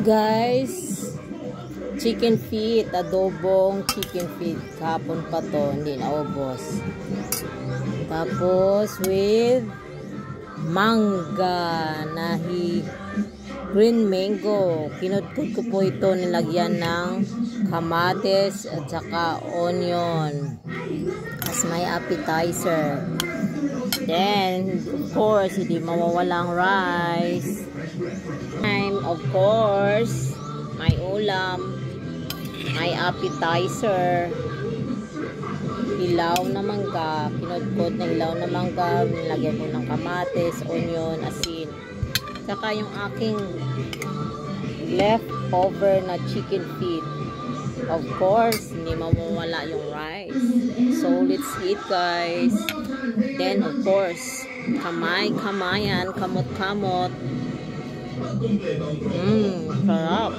Guys, chicken feet, adobong chicken feet. Kahapon pa to, hindi naubos. Tapos with mangga, green mango. Kinudkod ko po ito, nilagyan ng kamatis at saka onion as my appetizer. Then, of course, hindi mawawalang rice. Of course, may ulam, may appetizer, hilaw na mangga, kinudkod na hilaw na mangga, nilagyan ko ng kamatis, onion, asin. Saka yung aking leftover na chicken feet. Of course, hindi mawawala yung rice. So, let's eat, guys. Then, of course, kamayan, kamot-kamot. Sarap.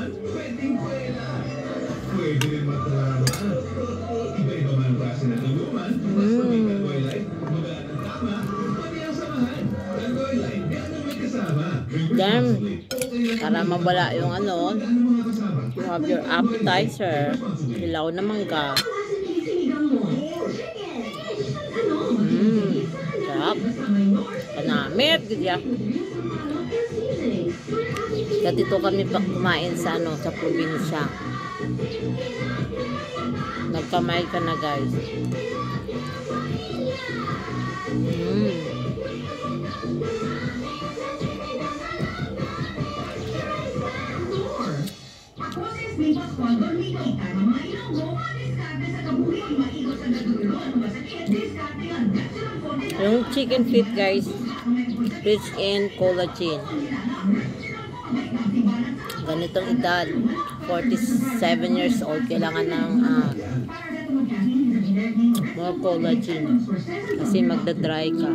Then, para mabala yung you have your appetizer, hilaw na mangga. Sarap. Panamit, gudya. Dito kami pa kumain sa sa probinsya. Nagkamay ka na, guys. Yung chicken feet, guys, rich in collagen. Ganitong edad, 47 years old, kailangan ng more collagen kasi magdadry ka.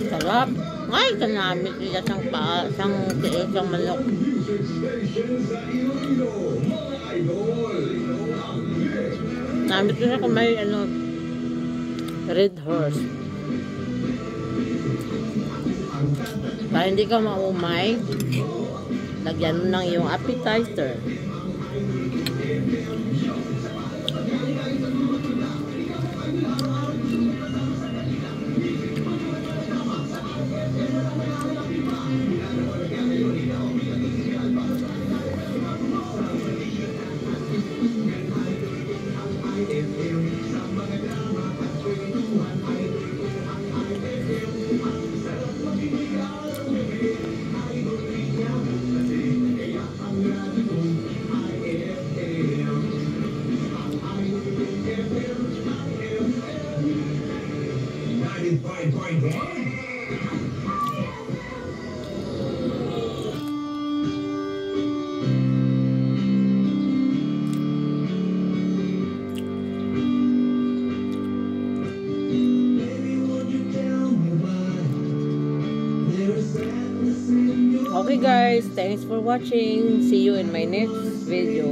Sarap. Ay, kanamit nila sang tiil sang manok. Namit nila kung may red horse. Para hindi ka maumay, lagyan mo ng iyong appetizer. Okay guys, thanks for watching. See you in my next video.